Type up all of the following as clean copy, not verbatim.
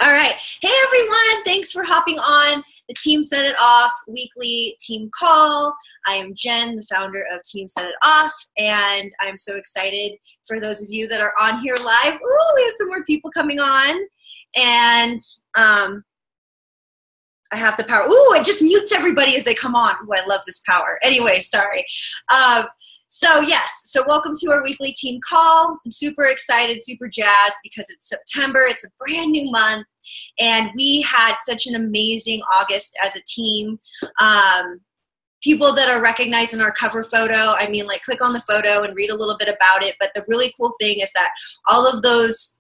All right. Hey, everyone. Thanks for hopping on the Team Set It Off weekly team call. I am Jen, the founder of Team Set It Off, and I'm so excited for those of you that are on here live. Ooh, we have some more people coming on. And I have the power. Ooh, it just mutes everybody as they come on. Ooh, I love this power. Anyway, sorry. So welcome to our weekly team call. I'm super excited, super jazzed because it's September. It's a brand new month, and we had such an amazing August as a team. People that are recognized in our cover photo, I mean, like, click on the photo and read a little bit about it. But the really cool thing is that all of those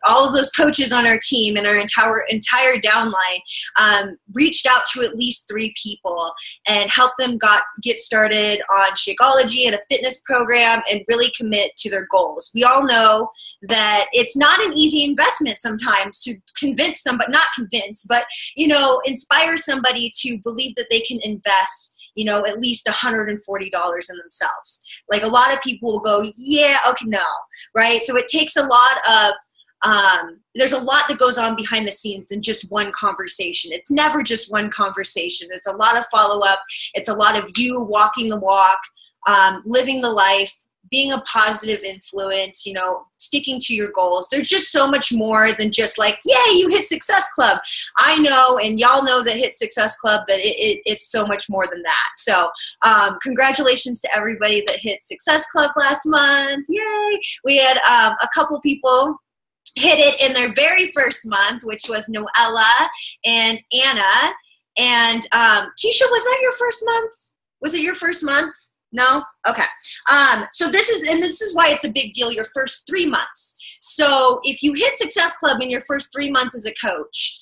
coaches on our team and our entire downline reached out to at least 3 people and helped them get started on Shakeology and a fitness program and really commit to their goals. We all know that it's not an easy investment sometimes to convince somebody, not convince, but, inspire somebody to believe that they can invest at least $140 in themselves. Like, a lot of people will go, yeah, okay, no, right? So it takes a lot of, there's a lot that goes on behind the scenes than just one conversation. It's never just one conversation. It's a lot of follow-up. It's a lot of you walking the walk, living the life, being a positive influence, sticking to your goals. There's just so much more than just like, yay, you hit Success Club. I know, and y'all know that Hit Success Club, that it's so much more than that. So congratulations to everybody that hit Success Club last month. Yay. We had a couple people hit it in their very first month, which was Noella and Anna. And Keisha, was that your first month? Was it your first month? No? Okay. So this is why it's a big deal, your first 3 months. So if you hit Success Club in your first 3 months as a coach,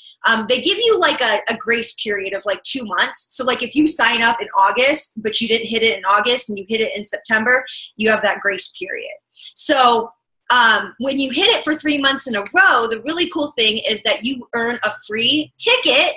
they give you like a grace period of like 2 months. So like if you sign up in August, but you didn't hit it in August and you hit it in September, you have that grace period. So when you hit it for 3 months in a row, the really cool thing is that you earn a free ticket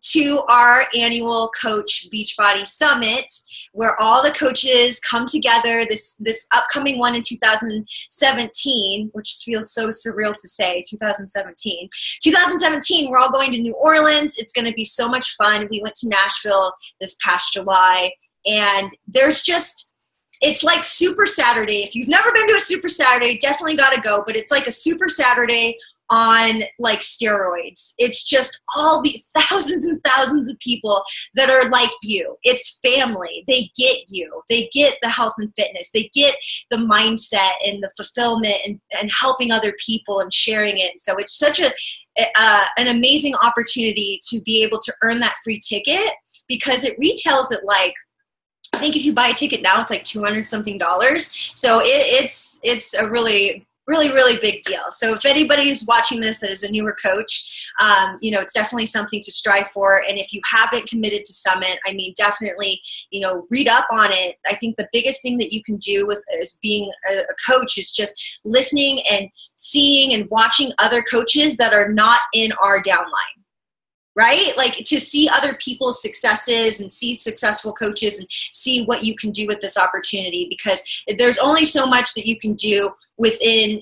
to our annual Coach Beachbody Summit, where all the coaches come together. This upcoming one in 2017, which feels so surreal to say, 2017. 2017, we're all going to New Orleans. It's going to be so much fun. We went to Nashville this past July, and it's like Super Saturday. If you've never been to a Super Saturday, definitely got to go, but it's like a Super Saturday on like steroids. It's just all the thousands and thousands of people that are like you. It's family. They get you. They get the health and fitness. They get the mindset and the fulfillment and helping other people and sharing it. So it's such an amazing opportunity to be able to earn that free ticket, because it retails at like, I think if you buy a ticket now, it's like $200 something. So it's a really big deal. So if anybody is watching this that is a newer coach, it's definitely something to strive for. And if you haven't committed to Summit, I mean, definitely, read up on it. I think the biggest thing that you can do as being a coach is just listening and seeing and watching other coaches that are not in our downline. Right? Like, to see other people's successes and see successful coaches and see what you can do with this opportunity, because there's only so much that you can do within,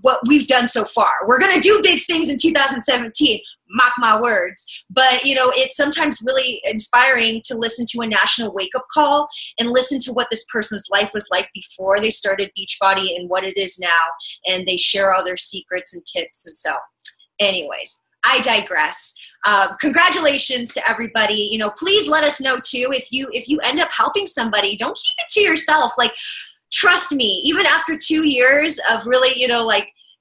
what we've done so far. We're going to do big things in 2017, mark my words. But, it's sometimes really inspiring to listen to a national wake-up call and listen to what this person's life was like before they started Beachbody and what it is now. And they share all their secrets and tips. And so anyways, I digress. Congratulations to everybody. Please let us know too if you end up helping somebody. Don't keep it to yourself. Like, trust me, even after 2 years of really,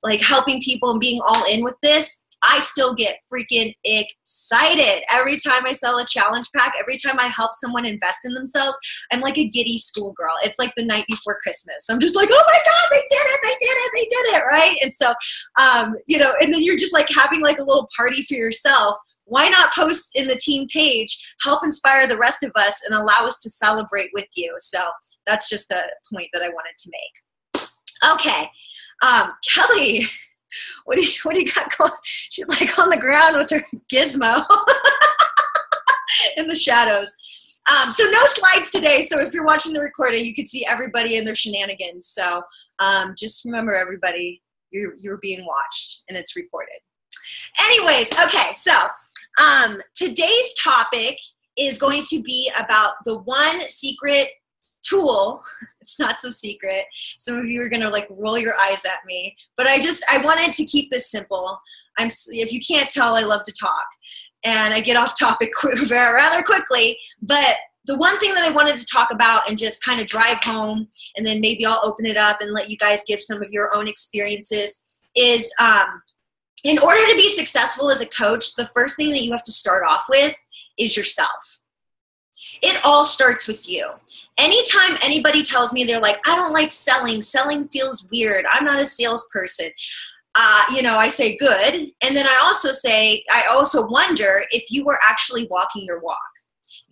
like helping people and being all in with this, I still get freaking excited every time I sell a challenge pack. Every time I help someone invest in themselves, I'm like a giddy schoolgirl. It's like the night before Christmas. I'm just like, oh my God, they did it, right? And so, and then you're just like having like a little party for yourself. Why not post in the team page, help inspire the rest of us and allow us to celebrate with you? So that's just a point that I wanted to make. Okay, Kelly, what do you got going? She's like on the ground with her gizmo in the shadows. So no slides today. So if you're watching the recording, you can see everybody and their shenanigans. So just remember, everybody, you're being watched and it's recorded. Anyways, okay, so today's topic is going to be about the one secret tool. It's not so secret. Some of you are going to like roll your eyes at me, but I wanted to keep this simple. If you can't tell, I love to talk and I get off topic rather quickly, but the one thing that I wanted to talk about and just kind of drive home, and then maybe I'll open it up and let you guys give some of your own experiences, is in order to be successful as a coach, the first thing that you have to start off with is yourself. It all starts with you. Anytime anybody tells me they're like, I don't like selling feels weird, I'm not a salesperson, I say good. And then I also wonder if you were actually walking your walk.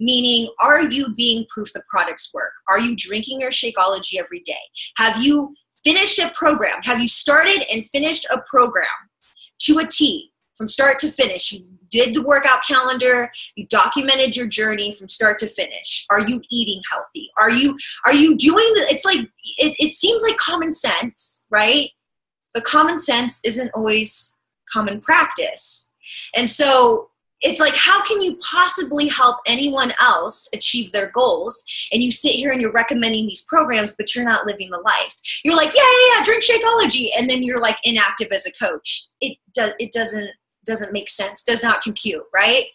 Meaning, are you being proof the products work? Are you drinking your Shakeology every day? Have you finished a program? Have you started and finished a program to a T from start to finish? You did the workout calendar. You documented your journey from start to finish. Are you eating healthy? Are you doing it's like, it seems like common sense, right? But common sense isn't always common practice. And so it's like, how can you possibly help anyone else achieve their goals? And you sit here and you're recommending these programs, but you're not living the life. You're like, yeah, drink Shakeology. And then you're like inactive as a coach. It doesn't make sense, does not compute, right?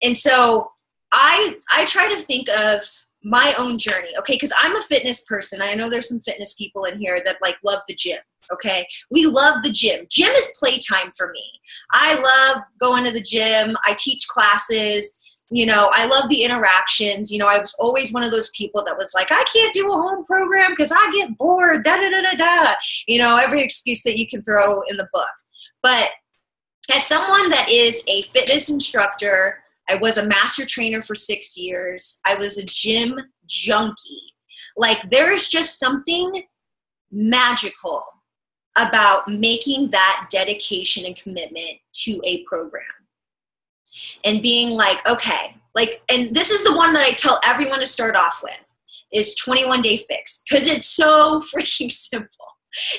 And so I try to think of my own journey, okay? Because I'm a fitness person. I know there's some fitness people in here that like love the gym. Okay, we love the gym. Gym is playtime for me. I love going to the gym. I teach classes. I love the interactions. I was always one of those people that was like, I can't do a home program because I get bored, every excuse that you can throw in the book. But as someone that is a fitness instructor, I was a master trainer for 6 years. I was a gym junkie. Like, there's just something magical about making that dedication and commitment to a program and being like, okay, and this is the one that I tell everyone to start off with, is 21 Day Fix, because it's so freaking simple.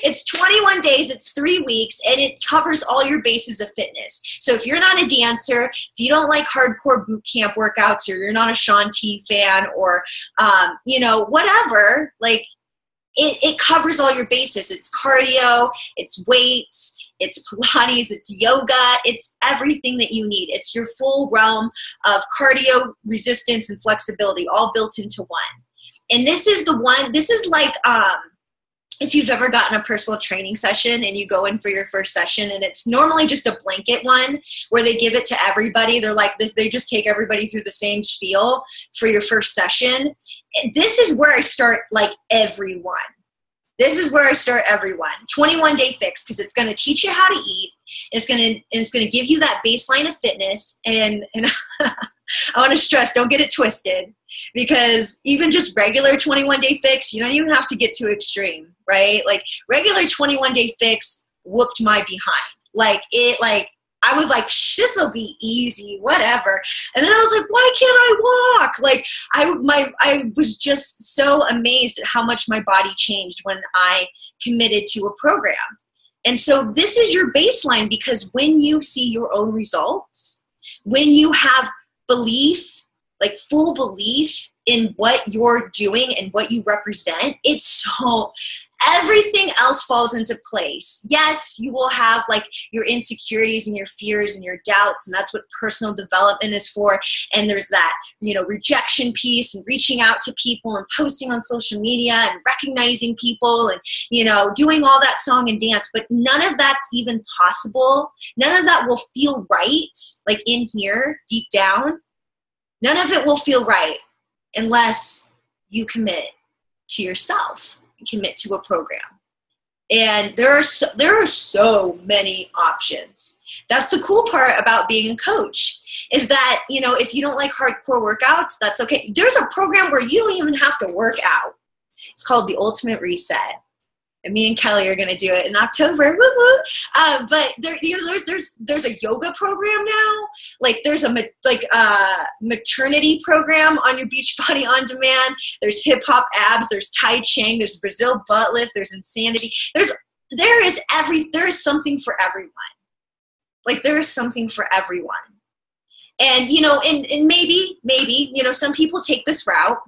It's 21 days, it's 3 weeks, and it covers all your bases of fitness. So if you're not a dancer, if you don't like hardcore boot camp workouts, or you're not a Shaun T fan, or whatever, like, it covers all your bases. It's cardio, it's weights, it's Pilates, it's yoga, it's everything that you need. It's your full realm of cardio, resistance, and flexibility all built into one. And this is like, if you've ever gotten a personal training session and you go in for your first session and it's normally just a blanket one where they give it to everybody. They're like this, they just take everybody through the same spiel for your first session. This is where I start everyone. This is where I start everyone. 21 Day Fix, because it's going to teach you how to eat. It's going to give you that baseline of fitness. And I want to stress, don't get it twisted, because even just regular 21 Day Fix, you don't even have to get too extreme, right? Like, regular 21 Day Fix whooped my behind. I was like, this will be easy, whatever. And then I was like, why can't I walk? Like, I was just so amazed at how much my body changed when I committed to a program. And so this is your baseline, because when you see your own results, when you have belief, like full belief in what you're doing and what you represent, everything else falls into place. Yes, you will have your insecurities and your fears and your doubts, and that's what personal development is for. And there's that, rejection piece, and reaching out to people and posting on social media and recognizing people and, doing all that song and dance. But none of that's even possible. None of that will feel right, in here, deep down. None of it will feel right unless you commit to yourself, you commit to a program. And there are so many options. That's the cool part about being a coach, is that, if you don't like hardcore workouts, that's okay. There's a program where you don't even have to work out. It's called the Ultimate Reset. And me and Kelly are going to do it in October. Woo woo. But there's a yoga program now. There's a maternity program on your Beachbody On Demand. There's hip hop abs. There's Tai Chi. There's Brazil butt lift. There's Insanity. There is something for everyone. Like there is something for everyone. And, you know, and maybe, you know, some people take this route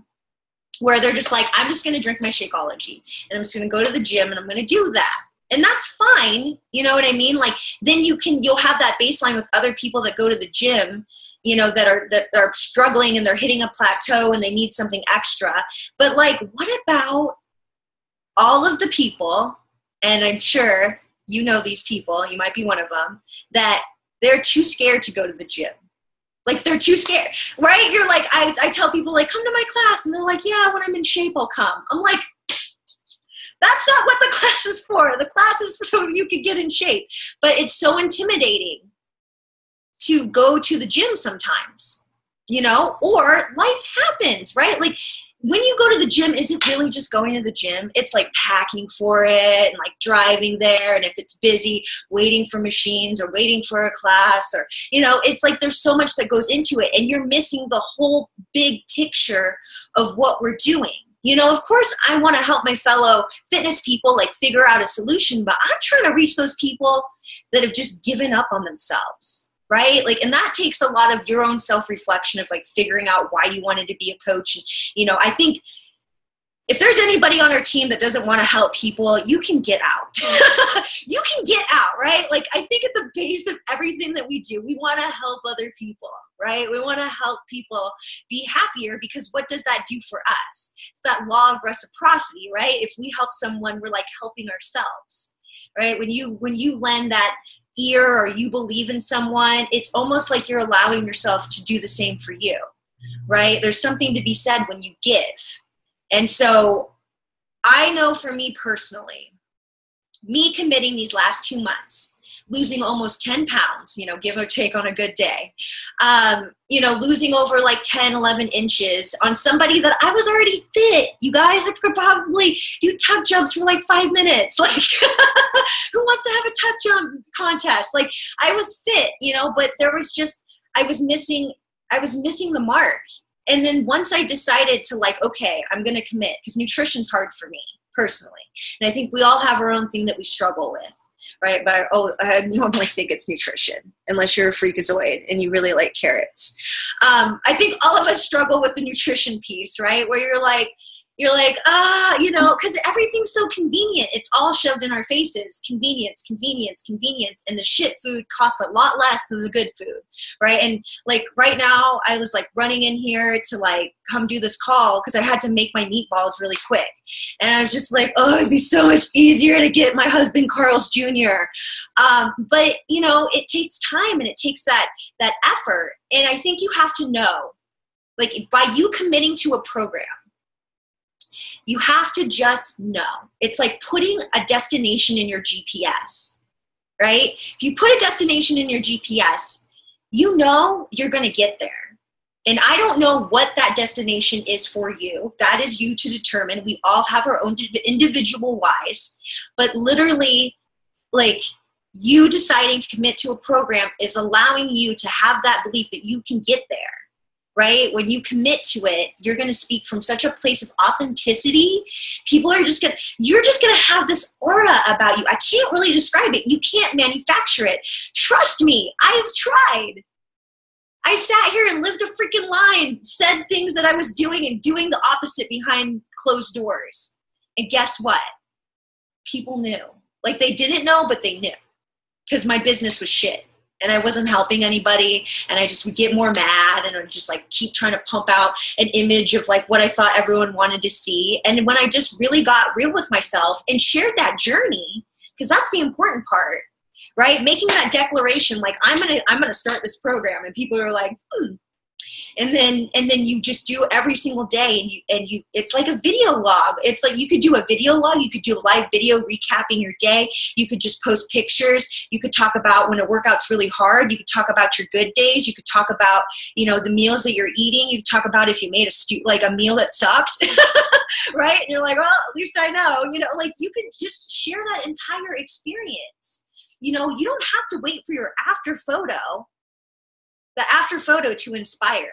where they're just like, I'm just going to drink my Shakeology and I'm just going to go to the gym and I'm going to do that. And that's fine. You know what I mean? Like then you'll have that baseline with other people that go to the gym, you know, that are struggling and they're hitting a plateau and they need something extra. But like, what about all of the people, and I'm sure you know these people, you might be one of them, that they're too scared to go to the gym. Like they're too scared, right? You're like, I tell people like, come to my class. And they're like, yeah, when I'm in shape, I'll come. I'm like, that's not what the class is for. The class is so you can get in shape. But it's so intimidating to go to the gym sometimes, you know, or life happens, right? Like when you go to the gym, is it really just going to the gym? It's like packing for it and like driving there. And if it's busy, waiting for machines or waiting for a class or, you know, it's like there's so much that goes into it and you're missing the whole big picture of what we're doing. You know, of course, I want to help my fellow fitness people like figure out a solution, but I'm trying to reach those people that have just given up on themselves. Right? Like, and that takes a lot of your own self-reflection of like figuring out why you wanted to be a coach. And, you know, I think if there's anybody on our team that doesn't want to help people, you can get out. You can get out, right? Like, I think at the base of everything that we do, we want to help other people, right? We want to help people be happier because what does that do for us? It's that law of reciprocity, right? If we help someone, we're like helping ourselves, right? When you lend that ear or you believe in someone, it's almost like you're allowing yourself to do the same for you, right? There's something to be said when you give. And so I know for me personally, me committing these last 2 months, losing almost 10 pounds, you know, give or take on a good day, you know, losing over like 10, 11 inches on somebody that I was already fit. You guys, I could probably do tuck jumps for like 5 minutes. Like, who wants to have a tuck jump contest? Like, I was fit, you know, but there was just, I was missing the mark. And then once I decided to like, okay, I'm going to commit because nutrition's hard for me personally. And I think we all have our own thing that we struggle with. Right, but I normally think it's nutrition, unless you're a freakazoid and you really like carrots. I think all of us struggle with the nutrition piece, right? Where you're like, you know, because everything's so convenient. It's all shoved in our faces. Convenience, convenience, convenience. And the shit food costs a lot less than the good food, right? And like right now, I was like running in here to like come do this call because I had to make my meatballs really quick. And I was just like, oh, it'd be so much easier to get my husband Carl's Jr. But, you know, it takes time and it takes that effort. And I think you have to know, like by you committing to a program, you have to just know. It's like putting a destination in your GPS, right? If you put a destination in your GPS, you know you're going to get there. And I don't know what that destination is for you. That is you to determine. We all have our own individual whys. But literally, like, you deciding to commit to a program is allowing you to have that belief that you can get there. Right? When you commit to it, you're going to speak from such a place of authenticity. People are you're just going to have this aura about you. I can't really describe it. You can't manufacture it. Trust me, I have tried. I sat here and lived a freaking line, said things that I was doing and doing the opposite behind closed doors. And guess what? People knew. Like they didn't know, but they knew because my business was shit. And I wasn't helping anybody, and I just would get more mad, and I would just like keep trying to pump out an image of like what I thought everyone wanted to see. And when I just really got real with myself and shared that journey, because that's the important part, right? Making that declaration, like I'm gonna start this program, and people are like, And then you just do every single day, and you it's like a video log. It's like you could do a video log, you could do a live video recapping your day, you could just post pictures, you could talk about when a workout's really hard, you could talk about your good days, you could talk about, you know, the meals that you're eating, you could talk about if you made a meal that sucked, right? And you're like, well, at least I know, you know, like you could just share that entire experience. You know, you don't have to wait for your after photo to inspire.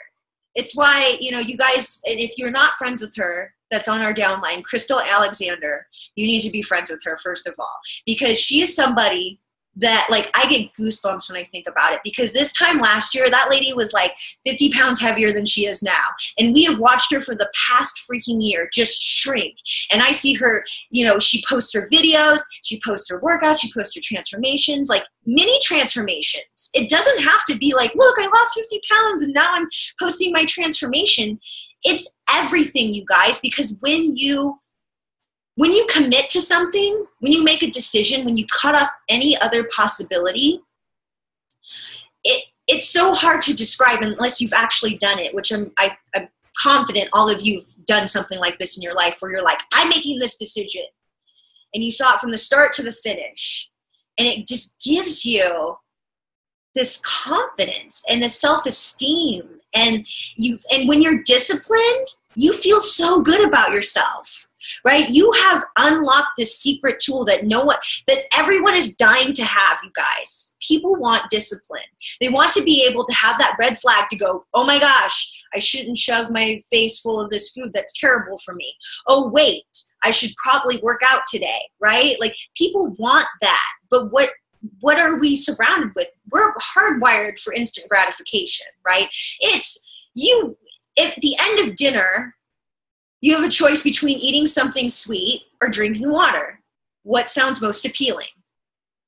It's why, you know, you guys, and if you're not friends with her, that's on our downline, Crystal Alexander, you need to be friends with her, first of all, because she is somebody that like I get goosebumps when I think about it, because this time last year, that lady was like 50 pounds heavier than she is now. And we have watched her for the past freaking year just shrink. And I see her, you know, she posts her videos, she posts her workouts, she posts her transformations, like mini transformations. It doesn't have to be like, look, I lost 50 pounds and now I'm posting my transformation. It's everything, you guys, because when you commit to something, when you make a decision, when you cut off any other possibility, it's so hard to describe unless you've actually done it, which I'm confident all of you have done something like this in your life where you're like, I'm making this decision. And you saw it from the start to the finish. And it just gives you this confidence and this self-esteem. And when you're disciplined, you feel so good about yourself, right? You have unlocked this secret tool that everyone is dying to have, you guys. People want discipline. They want to be able to have that red flag to go, oh my gosh, I shouldn't shove my face full of this food that's terrible for me. Oh wait, I should probably work out today, right? Like people want that, but what are we surrounded with? We're hardwired for instant gratification, right? At the end of dinner, you have a choice between eating something sweet or drinking water. What sounds most appealing?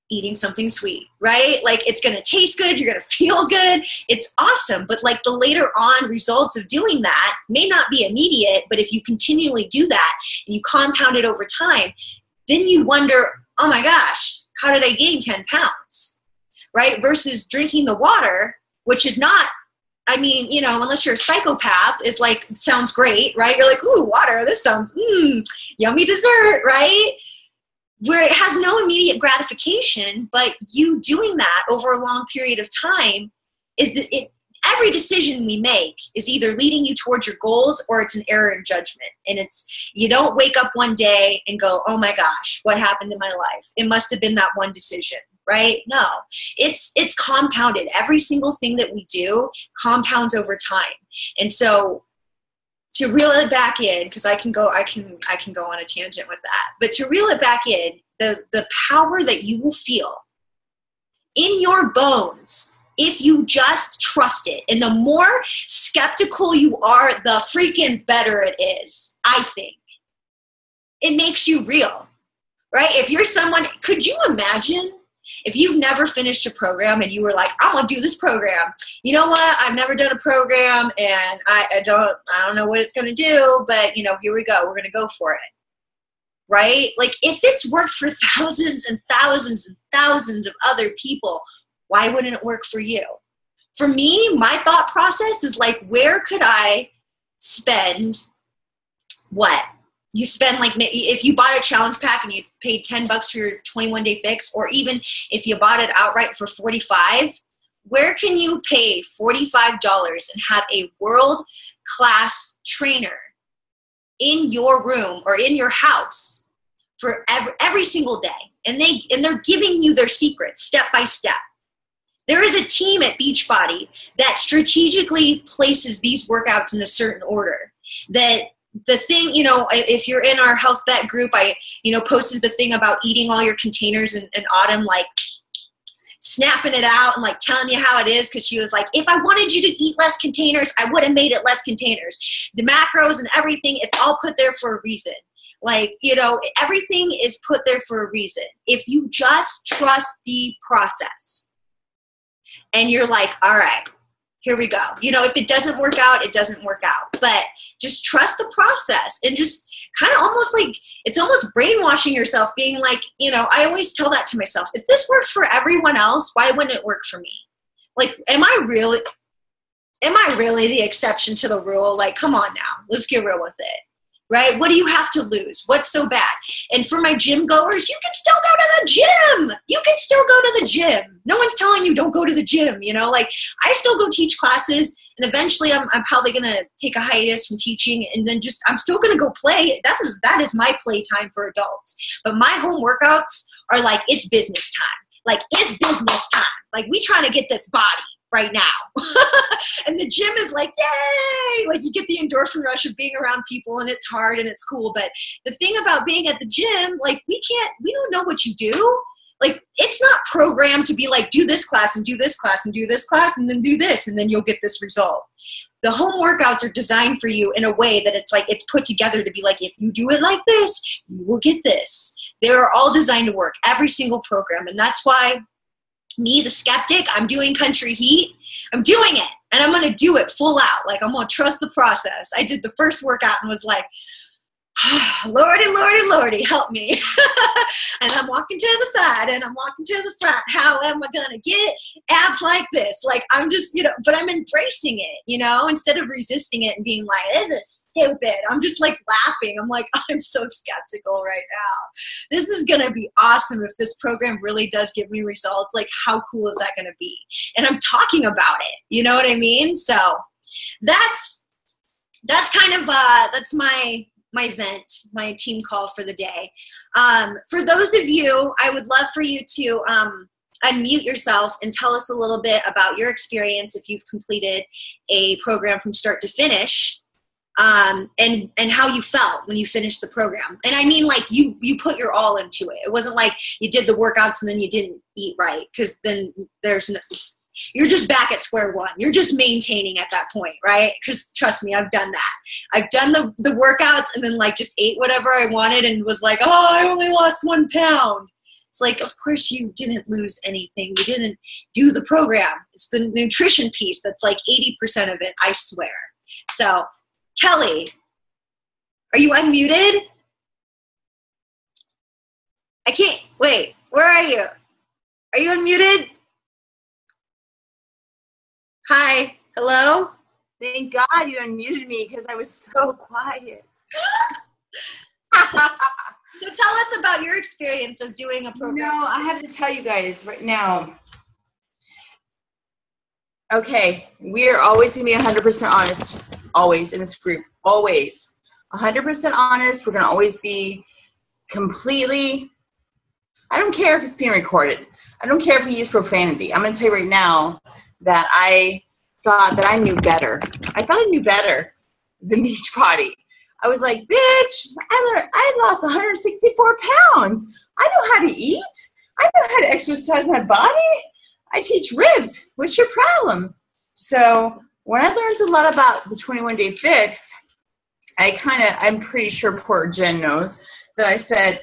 Eating something sweet, right? Like it's going to taste good. You're going to feel good. It's awesome. But like the later on results of doing that may not be immediate, but if you continually do that and you compound it over time, then you wonder, oh my gosh, how did I gain 10 pounds, right? Versus drinking the water, which is not, I mean, you know, unless you're a psychopath, it's like, sounds great, right? You're like, ooh, water, this sounds, yummy dessert, right? Where it has no immediate gratification, but you doing that over a long period of time every decision we make is either leading you towards your goals or it's an error in judgment. And you don't wake up one day and go, oh my gosh, what happened in my life? It must have been that one decision. Right? No, it's compounded. Every single thing that we do compounds over time. And so to reel it back in, because I can go on a tangent with that, but to reel it back in, the power that you will feel in your bones if you just trust it. And the more skeptical you are, the freaking better it is, I think. It makes you real, right? If you're someone, could you imagine if you've never finished a program and you were like, I'm going to do this program. You know what? I've never done a program and I don't know what it's going to do, but you know, here we go. We're going to go for it. Right? Like if it's worked for thousands and thousands and thousands of other people, why wouldn't it work for you? For me, my thought process is like, where could I spend what? You spend like, if you bought a challenge pack and you paid $10 for your 21-day fix, or even if you bought it outright for $45, where can you pay $45 and have a world-class trainer in your room or in your house for every single day? And they're giving you their secrets step by step. There is a team at Beachbody that strategically places these workouts in a certain order. That the thing, you know, if you're in our Health Bet group, I, you know, posted the thing about eating all your containers in Autumn, like snapping it out and like telling you how it is, because she was like, if I wanted you to eat less containers, I would have made it less containers. The macros and everything, it's all put there for a reason. Like, you know, everything is put there for a reason. If you just trust the process and you're like, all right, here we go. You know, if it doesn't work out, it doesn't work out. But just trust the process and just kind of almost like, it's almost brainwashing yourself, being like, you know, I always tell that to myself. If this works for everyone else, why wouldn't it work for me? Like, am I really the exception to the rule? Like, come on now, let's get real with it. Right? What do you have to lose? What's so bad? And for my gym goers, you can still go to the gym. You can still go to the gym. No one's telling you don't go to the gym. You know, like I still go teach classes, and eventually I'm probably going to take a hiatus from teaching, and then I'm still going to go play. That is my play time for adults. But my home workouts are like, it's business time. Like it's business time. Like we trying to get this body right now. And the gym is like, yay! Like you get the endorphin rush of being around people, and it's hard and it's cool. But the thing about being at the gym, like we don't know what you do. Like, it's not programmed to be like, do this class and do this class and do this class and then do this and then you'll get this result. The home workouts are designed for you in a way that it's like, it's put together to be like, if you do it like this, you will get this. They're all designed to work, every single program. And that's why me, the skeptic, I'm doing Country Heat. I'm doing it, and I'm going to do it full out. Like, I'm going to trust the process. I did the first workout and was like, Lordy, Lordy, Lordy, help me. And I'm walking to the side and I'm walking to the front. How am I going to get abs like this? Like, I'm just, but I'm embracing it, instead of resisting it and being like, this is stupid. I'm just like laughing. I'm like, I'm so skeptical right now. This is going to be awesome if this program really does give me results. Like, how cool is that going to be? And I'm talking about it. You know what I mean? So that's kind of, that's my event, my team call for the day. For those of you, I would love for you to unmute yourself and tell us a little bit about your experience if you've completed a program from start to finish, and how you felt when you finished the program. And I mean, like, you put your all into it. It wasn't like you did the workouts and then you didn't eat right, because then you're just back at square one. You're just maintaining at that point, right? Because trust me, I've done that. I've done the workouts and then like just ate whatever I wanted and was like, oh, I only lost 1 pound. It's like, of course you didn't lose anything. You didn't do the program. It's the nutrition piece that's like 80% of it, I swear. So, Kelly, are you unmuted? I can't, wait, where are you? Are you unmuted? Hi, hello? Thank God you unmuted me because I was so quiet. So tell us about your experience of doing a program. No, I have to tell you guys right now. Okay, we are always going to be 100% honest, always in this group, always. 100% honest, we're going to always be completely, I don't care if it's being recorded. I don't care if we use profanity. I'm going to tell you right now that I thought that I knew better. I thought I knew better than Beachbody. I was like, bitch, I lost 164 pounds. I know how to eat. I know how to exercise my body. I teach ribbed. What's your problem? So when I learned a lot about the 21-day fix, I'm pretty sure poor Jen knows that I said,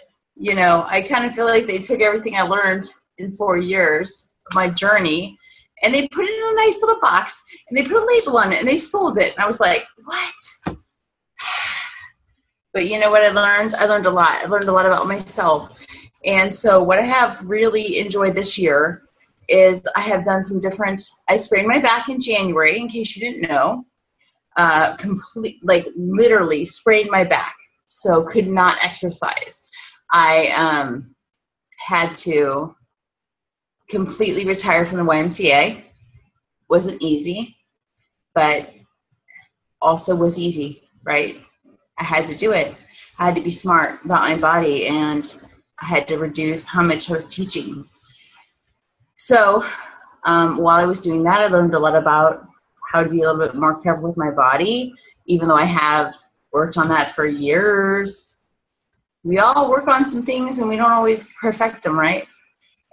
I kind of feel like they took everything I learned in 4 years of my journey and they put it in a nice little box and they put a label on it and they sold it. And I was like, what? But you know what I learned? I learned a lot. I learned a lot about myself. And so what I have really enjoyed this year is I have done some different, I sprained my back in January, in case you didn't know, literally sprained my back. So could not exercise. I had to completely retire from the YMCA. Wasn't easy, but also was easy, right? I had to do it. I had to be smart about my body, and I had to reduce how much I was teaching. So while I was doing that, I learned a lot about how to be a little bit more careful with my body, even though I have worked on that for years. We all work on some things, and we don't always perfect them, right?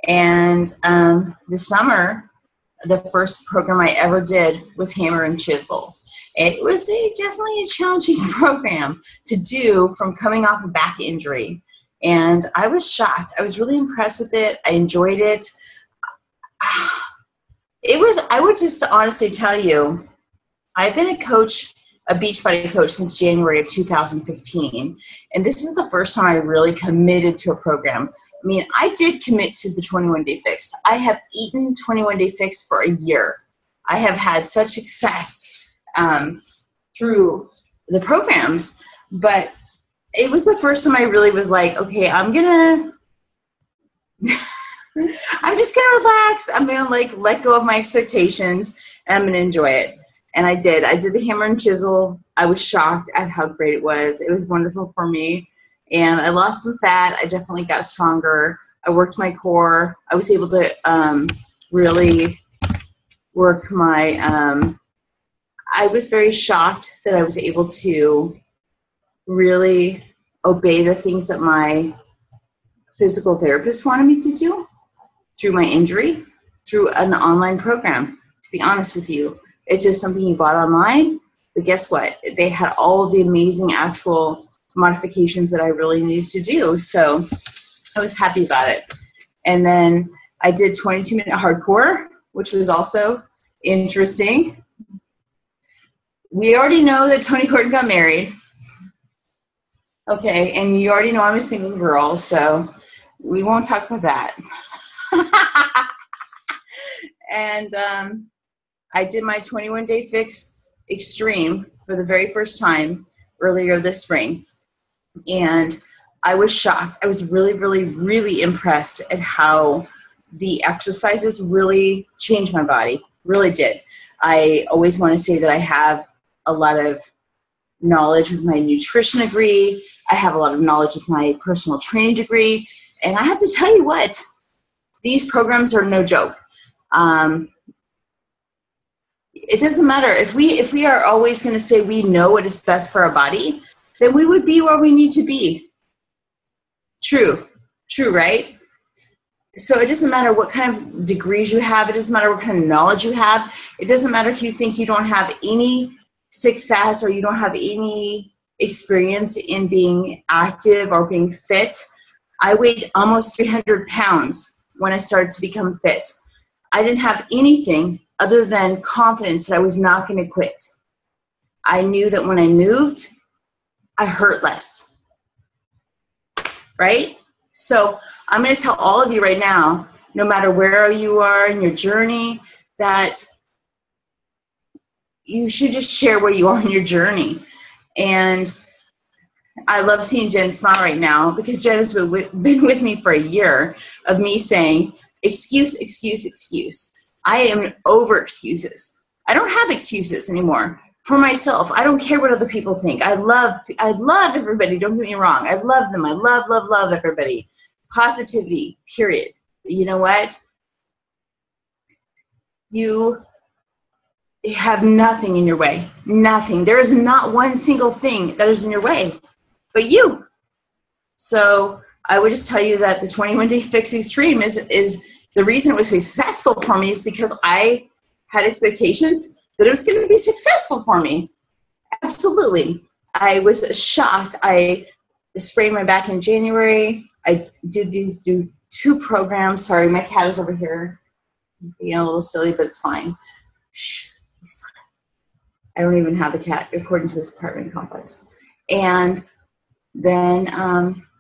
And this summer, the first program I ever did was Hammer and Chisel. It was definitely a challenging program to do from coming off a back injury. And I was shocked. I was really impressed with it. I enjoyed it. I would just honestly tell you, I've been a Beachbody coach since January of 2015. And this is the first time I really committed to a program. I mean, I did commit to the 21-day fix. I have eaten 21-day fix for a year. I have had such success through the programs, but it was the first time I really was like, okay, I'm just gonna relax. I'm gonna let go of my expectations and I'm gonna enjoy it. And I did the Hammer and Chisel. I was shocked at how great it was. It was wonderful for me. And I lost some fat. I definitely got stronger. I worked my core. I was able to really work my, I was very shocked that I was able to really obey the things that my physical therapist wanted me to do. through my injury, through an online program, to be honest with you. It's just something you bought online, but guess what? They had all of the amazing actual modifications that I really needed to do. So I was happy about it. And then I did 22-minute hardcore, which was also interesting. We already know that Tony Horton got married. Okay, and you already know I'm a single girl, so we won't talk about that. And I did my 21-day fix extreme for the very first time earlier this spring. And I was shocked. I was really, really, really impressed at how the exercises really changed my body. Really did. I always want to say that I have a lot of knowledge with my nutrition degree. I have a lot of knowledge with my personal training degree. And I have to tell you what, these programs are no joke. It doesn't matter. If we are always going to say we know what is best for our body, then we would be where we need to be. True, right? So it doesn't matter what kind of degrees you have. It doesn't matter what kind of knowledge you have. It doesn't matter if you think you don't have any success or you don't have any experience in being active or being fit. I weighed almost 300 pounds when I started to become fit. I didn't have anything other than confidence that I was not going to quit. I knew that when I moved, I hurt less. Right? So I'm going to tell all of you right now, no matter where you are in your journey, that you should just share where you are in your journey. And I love seeing Jen smile right now because Jen has been with me for a year of me saying, excuse. I am over excuses. I don't have excuses anymore for myself. I don't care what other people think. I love everybody. Don't get me wrong. I love them. I love everybody. Positivity, period. You know what? You have nothing in your way. Nothing. There is not one single thing that is in your way but you. So I would just tell you that the 21-day fix extreme is the reason it was successful for me is because I had expectations that it was going to be successful for me. Absolutely. I was shocked. I sprained my back in January. I did two programs. Sorry, my cat is over here being a little silly, but it's fine. Shh, he's fine. I don't even have a cat according to this apartment complex. And then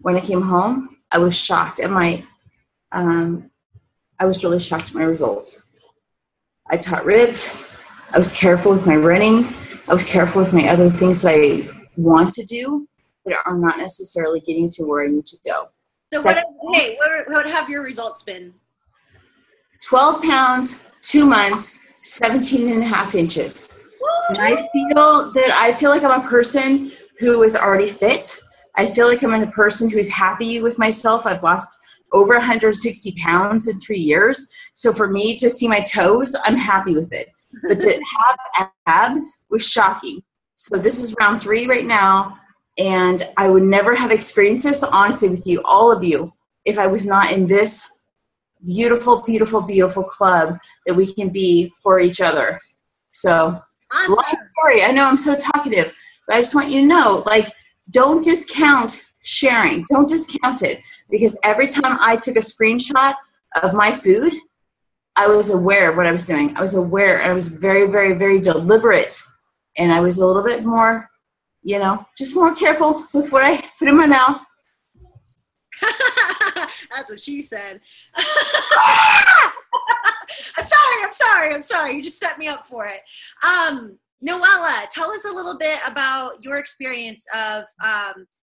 when I came home, I was shocked at I was really shocked at my results. I taught ribbed. I was careful with my running. I was careful with my other things that I want to do, but are not necessarily getting to where I need to go. So what have your results been? 12 pounds, 2 months, 17 and a half inches. And I feel like I'm a person who is already fit. I feel like I'm a person who's happy with myself. I've lost over 160 pounds in 3 years. So for me to see my toes, I'm happy with it. But to have abs was shocking. So this is round 3 right now. And I would never have experienced this, honestly, with you, all of you, if I was not in this beautiful, beautiful, beautiful club that we can be for each other. So, awesome. Long story. I know I'm so talkative, but I just want you to know, don't discount sharing. Don't discount it, because every time I took a screenshot of my food, I was aware of what I was doing. I was aware, and I was very, very, very deliberate, and I was a little bit more, just more careful with what I put in my mouth. That's what she said. I'm sorry. You just set me up for it. Noella, tell us a little bit about your experience of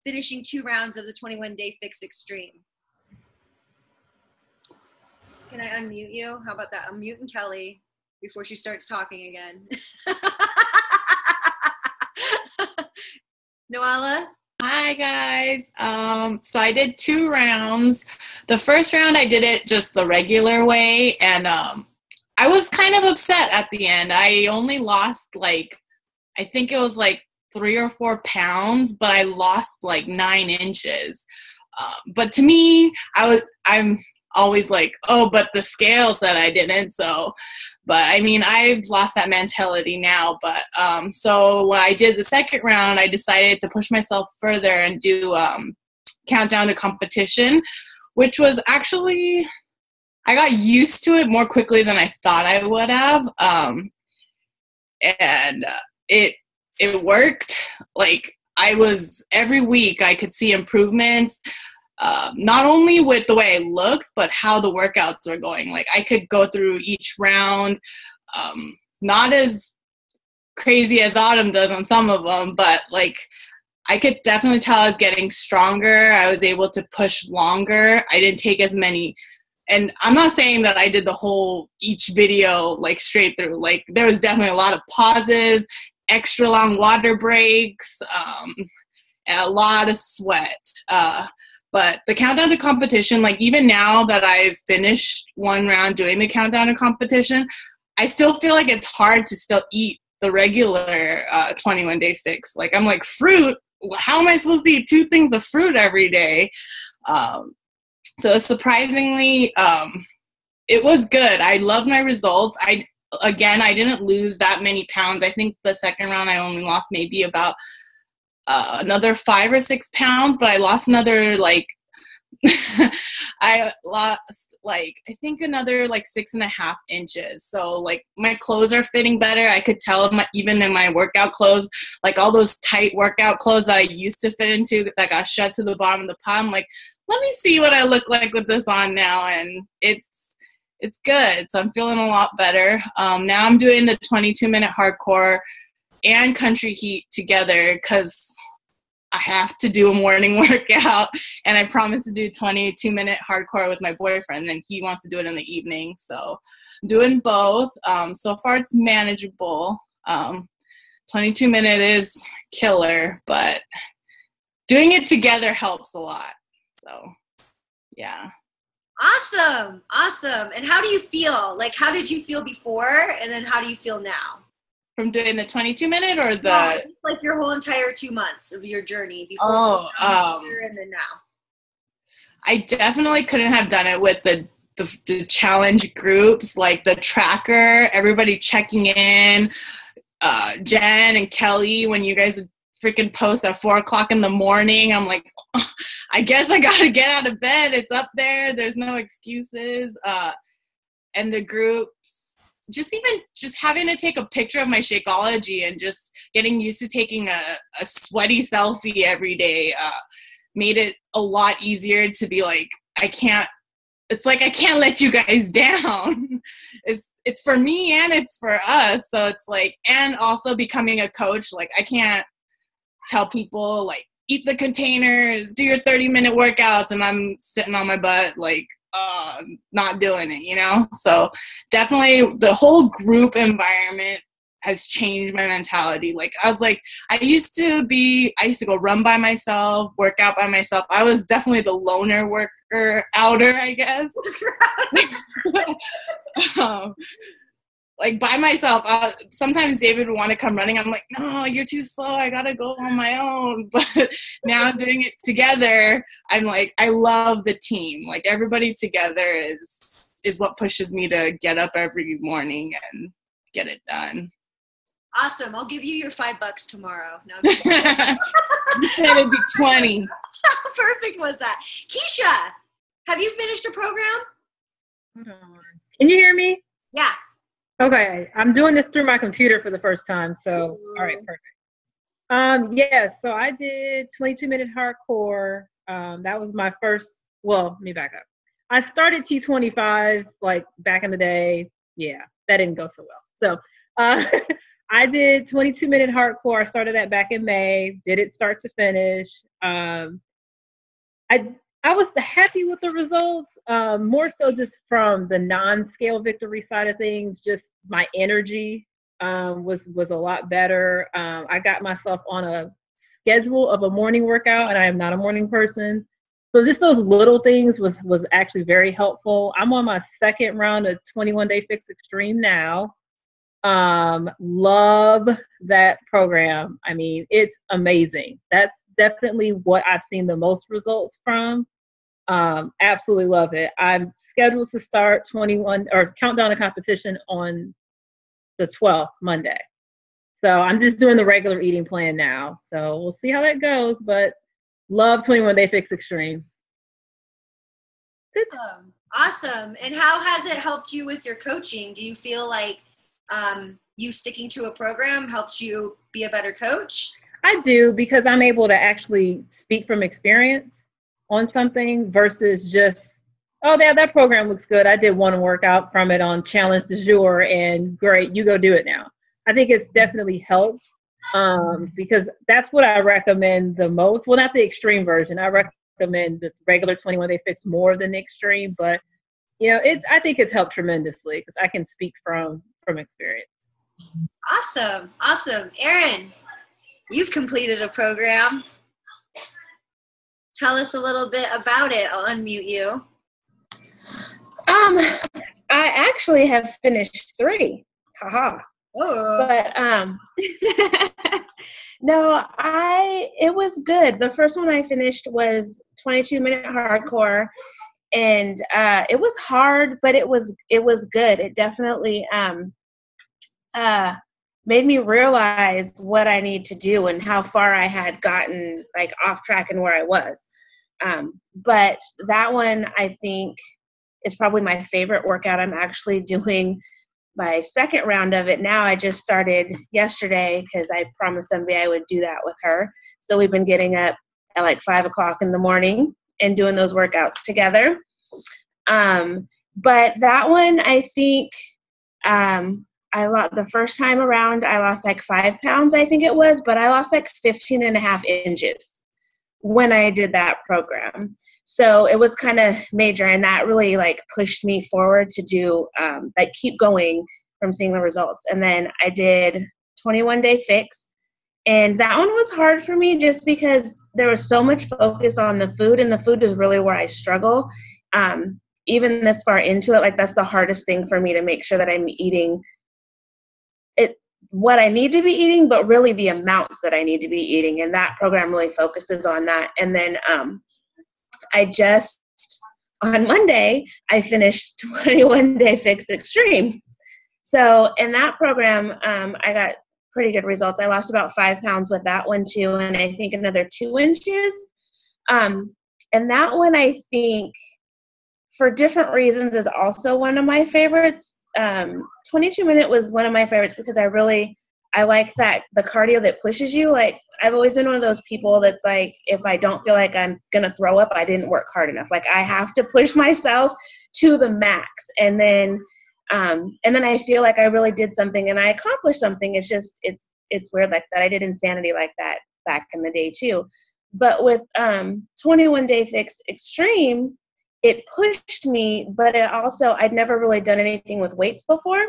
finishing 2 rounds of the 21-day fix extreme. Can I unmute you? How about that? I'm muting Kelly before she starts talking again. Noella? Hi guys. So I did 2 rounds. The first round I did it just the regular way, and I was kind of upset at the end. I only lost I think it was 3 or 4 pounds, but I lost 9 inches. But to me, I'm always like, oh, but the scale said I didn't. So, but I mean, I've lost that mentality now. But so when I did the second round, I decided to push myself further and do countdown to competition, which was actually, I got used to it more quickly than I thought I would have. And it worked. Like, every week I could see improvements, not only with the way I looked, but how the workouts were going. Like, I could go through each round, not as crazy as Autumn does on some of them, but like, I could definitely tell I was getting stronger. I was able to push longer. I didn't take as many. And I'm not saying that I did each video like straight through. Like, there was definitely a lot of pauses, extra long water breaks, and a lot of sweat. But the countdown to competition, like, even now that I've finished one round doing the countdown to competition, I still feel like it's hard to still eat the regular 21-day fix. Like, I'm like, fruit? How am I supposed to eat 2 things of fruit every day? So surprisingly, it was good. I love my results. I didn't lose that many pounds. I think the second round I only lost maybe about another 5 or 6 pounds, but I lost another I lost I think another 6.5 inches. So like, my clothes are fitting better. I could tell even in my workout clothes, like all those tight workout clothes that I used to fit into that got shut to the bottom of the pot. I'm like, let me see what I look like with this on now. And it's good. So I'm feeling a lot better. Now I'm doing the 22-minute hardcore and country heat together because I have to do a morning workout, and I promised to do 22-minute hardcore with my boyfriend, and he wants to do it in the evening. So I'm doing both. So far it's manageable. 22-minute is killer, but doing it together helps a lot. So yeah. Awesome. And how do you feel? Like, how did you feel before, and then how do you feel now? From doing the 22-minute or the... No, like your whole entire 2 months of your journey before and then now. I definitely couldn't have done it with the challenge groups, like the tracker, everybody checking in, Jen and Kelly, when you guys would freaking post at 4:00 in the morning. I'm like, oh, I guess I gotta get out of bed. It's up there. There's no excuses. And the groups, just having to take a picture of my Shakeology and just getting used to taking a sweaty selfie every day made it a lot easier to be like, I can't let you guys down. It's for me and it's for us. So it's like, and also becoming a coach, like, I can't tell people like, eat the containers, do your 30-minute workouts, and I'm sitting on my butt like, not doing it, you know? So definitely the whole group environment has changed my mentality. Like, I used to go run by myself, work out by myself. I was definitely the loner worker outer, I guess. Like, by myself. Sometimes David would want to come running. I'm like, no, you're too slow. I got to go on my own. But now doing it together, I'm like, I love the team. Like, everybody together is what pushes me to get up every morning and get it done. Awesome. I'll give you your $5 tomorrow. No, you said it'd be 20. How perfect was that? Keisha, have you finished a program? Hold on. Can you hear me? Yeah. Okay. I'm doing this through my computer for the first time. So, all right, perfect. Yes. So I did 22-minute hardcore. That was my first, well, let me back up. I started T25 like back in the day. Yeah, that didn't go so well. So, I did 22-minute hardcore. I started that back in May. Did it start to finish. I was happy with the results, more so just from the non-scale victory side of things. Just my energy was a lot better. I got myself on a schedule of a morning workout, and I am not a morning person. So just those little things was actually very helpful. I'm on my second round of 21-day Fix Extreme now. Love that program. I mean, it's amazing. That's definitely what I've seen the most results from. Absolutely love it. I'm scheduled to start 21 or countdown to competition on the 12th, Monday. So I'm just doing the regular eating plan now. So we'll see how that goes, but love 21 Day Fix Extreme. Awesome. And how has it helped you with your coaching? Do you feel like you sticking to a program helps you be a better coach? I do, because I'm able to actually speak from experience on something versus just, oh, that program looks good. I did one workout from it on Challenge du Jour and great, you go do it now. I think it's definitely helped because that's what I recommend the most. Well, not the extreme version. I recommend the regular 21 Day Fix more than the extreme, but I think it's helped tremendously because I can speak from experience. Awesome. Erin, you've completed a program. Tell us a little bit about it. I'll unmute you. I actually have finished 3. Haha. Oh. But no, it was good. The first one I finished was 22-minute hardcore, and it was hard, but it was good. It definitely made me realize what I need to do and how far I had gotten like off track and where I was. But that one I think is probably my favorite workout. I'm actually doing my second round of it now. I just started yesterday because I promised somebody I would do that with her. So we've been getting up at like 5 o'clock in the morning and doing those workouts together. But that one, I think, the first time around, I lost like 5 pounds, I think it was, but I lost like 15.5 inches when I did that program. So it was kind of major, and that really like pushed me forward to do, keep going from seeing the results. And then I did 21 Day Fix, and that one was hard for me just because there was so much focus on the food, and the food is really where I struggle. Even this far into it, like that's the hardest thing for me, to make sure that I'm eating what I need to be eating, but really the amounts that I need to be eating. And that program really focuses on that. And then on Monday, I finished 21 Day Fix Extreme. So in that program, I got pretty good results. I lost about 5 pounds with that one too, and I think another 2 inches. And that one, I think, for different reasons, is also one of my favorites. 22-minute was one of my favorites because I like that, the cardio that pushes you. Like, I've always been one of those people that's like, if I don't feel like I'm going to throw up, I didn't work hard enough. Like, I have to push myself to the max. And then I feel like I really did something and I accomplished something. It's just, it's weird like that. I did Insanity like that back in the day too. But with 21 Day Fix Extreme, it pushed me, but it also, I'd never really done anything with weights before.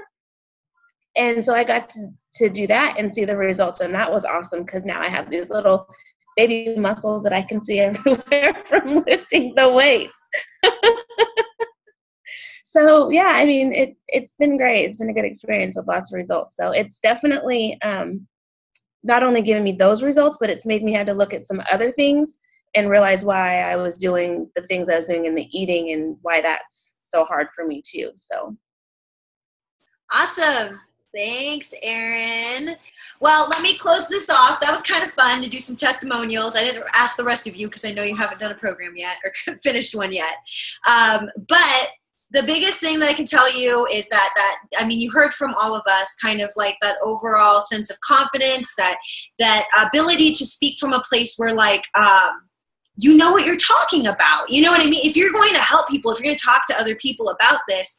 And so I got to do that and see the results. And that was awesome because now I have these little baby muscles that I can see everywhere from lifting the weights. So yeah, I mean, it's been great. It's been a good experience with lots of results. So it's definitely not only given me those results, but it's made me have to look at some other things and realize why I was doing the things I was doing in the eating and why that's so hard for me too. So. Awesome. Thanks, Erin. Well, let me close this off. That was kind of fun to do some testimonials. I didn't ask the rest of you because I know you haven't done a program yet or finished one yet. But the biggest thing that I can tell you is that you heard from all of us kind of like that overall sense of confidence, that ability to speak from a place where like, you know what you're talking about. You know what I mean? If you're going to help people, if you're going to talk to other people about this,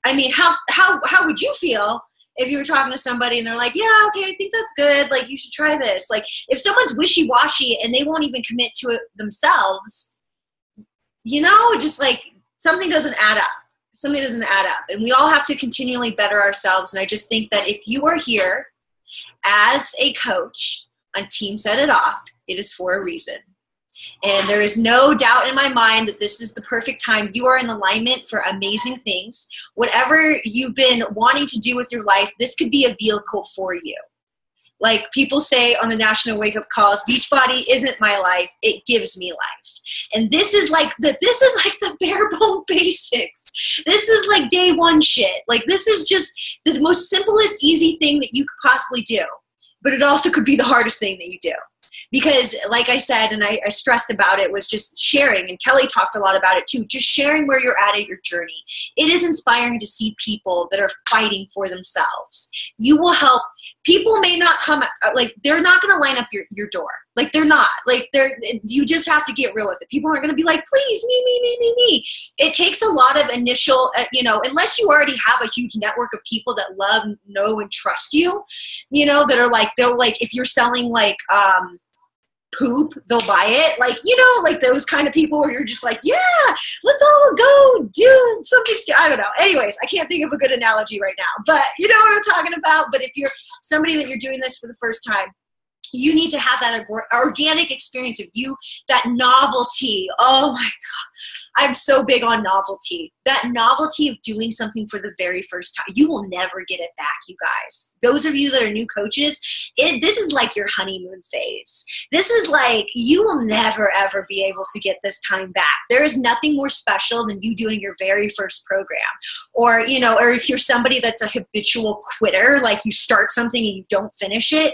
I mean, how would you feel if you were talking to somebody and they're like, yeah, okay, I think that's good. Like, you should try this. Like, if someone's wishy-washy and they won't even commit to it themselves, just like something doesn't add up. Something doesn't add up. And we all have to continually better ourselves. And I just think that if you are here as a coach on Team Set It Off, it is for a reason. And there is no doubt in my mind that this is the perfect time. You are in alignment for amazing things. Whatever you've been wanting to do with your life, this could be a vehicle for you. Like people say on the National Wake Up Calls, Beachbody isn't my life, it gives me life. And this is like the bare bone basics. This is like day one shit. Like this is just the most simplest, easy thing that you could possibly do. But it also could be the hardest thing that you do. Because like I said, and I stressed about it, was just sharing, and Kelly talked a lot about it too, just sharing where you're at your journey. It is inspiring to see people that are fighting for themselves. You will help. People may not come, like they're not going to line up your door. Like they're not. Like you just have to get real with it. People aren't going to be like, please, me. It takes a lot of initial, unless you already have a huge network of people that love, know, and trust you, that are like, they'll like, if you're selling like, poop, they'll buy it. Like, like those kind of people where you're just like, yeah, let's all go do something. I don't know. Anyways, I can't think of a good analogy right now, but you know what I'm talking about. But if you're somebody that you're doing this for the first time, you need to have that organic experience of you, that novelty. Oh my God. I'm so big on novelty. That novelty of doing something for the very first time. You will never get it back, you guys. Those of you that are new coaches, this is like your honeymoon phase. This is like, you will never, ever be able to get this time back. There is nothing more special than you doing your very first program. Or, or if you're somebody that's a habitual quitter, like you start something and you don't finish it,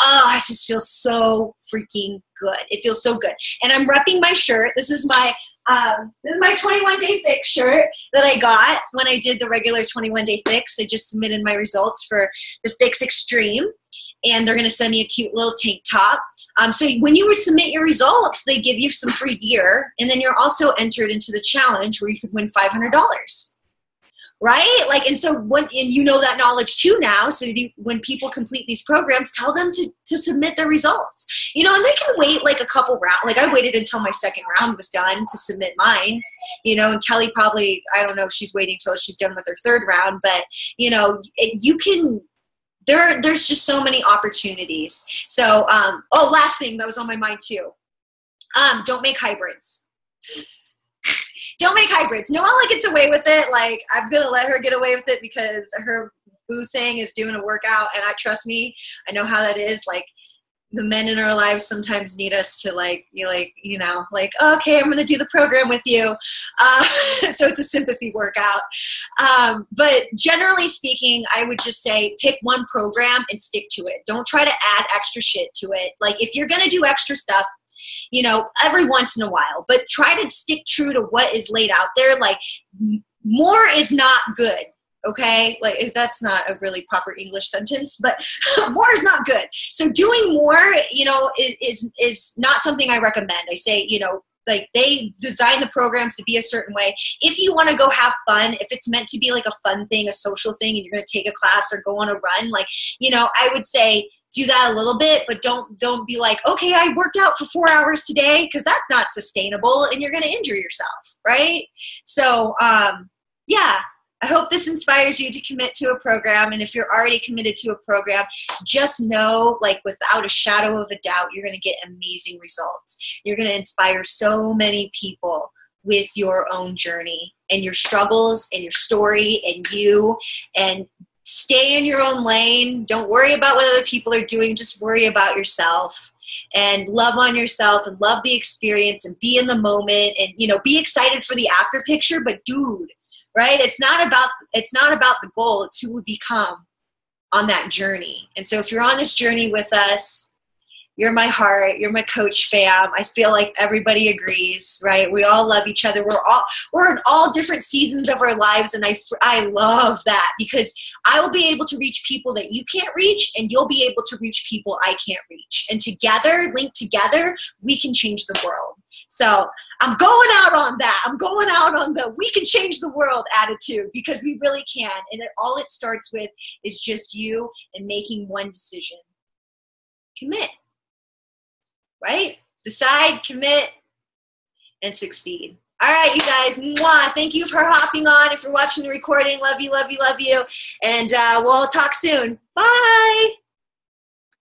I just feel so freaking good. It feels so good. And I'm repping my shirt. This is my 21-day fix shirt that I got when I did the regular 21-day fix. I just submitted my results for the Fix Extreme, and they're going to send me a cute little tank top. So when you submit your results, they give you some free gear, and then you're also entered into the challenge where you could win $500. Right? Like, and so and you know that knowledge too now. So when people complete these programs, tell them to submit their results, and they can wait like a couple rounds. Like I waited until my second round was done to submit mine, and Kelly probably, I don't know if she's waiting till she's done with her third round, but you can, there's just so many opportunities. So, last thing that was on my mind too. Don't make hybrids. Don't make hybrids. Noella gets away with it. Like, I'm going to let her get away with it because her boo thing is doing a workout. And trust me, I know how that is. Like, the men in our lives sometimes need us to okay, I'm going to do the program with you. So it's a sympathy workout. But generally speaking, I would just say pick one program and stick to it. Don't try to add extra shit to it. Like, if you're going to do extra stuff, every once in a while, but try to stick true to what is laid out there. Like, more is not good. Okay. Like, that's not a really proper English sentence, but more is not good. So doing more, is not something I recommend. I say, like, they design the programs to be a certain way. If you want to go have fun, if it's meant to be like a fun thing, a social thing, and you're going to take a class or go on a run, like, I would say, do that a little bit, but don't be like, okay, I worked out for 4 hours today, because that's not sustainable and you're going to injure yourself, right? So, yeah, I hope this inspires you to commit to a program. And if you're already committed to a program, just know, like, without a shadow of a doubt, you're going to get amazing results. You're going to inspire so many people with your own journey and your struggles and your story and you, and stay in your own lane. Don't worry about what other people are doing. Just worry about yourself and love on yourself and love the experience and be in the moment and, be excited for the after picture. But dude, right? It's not about the goal. It's who we become on that journey. And so if you're on this journey with us, you're my heart, you're my coach fam. I feel like everybody agrees, right? We all love each other. We're in all different seasons of our lives, and I love that, because I will be able to reach people that you can't reach, and you'll be able to reach people I can't reach. And together, linked together, we can change the world. So I'm going out on that. I'm going out on the we can change the world attitude, because we really can. And all it starts with is just you and making one decision. Commit. Right? Decide, commit, and succeed. All right, you guys. Mwah. Thank you for hopping on. If you're watching the recording, love you, love you, love you. And we'll talk soon. Bye.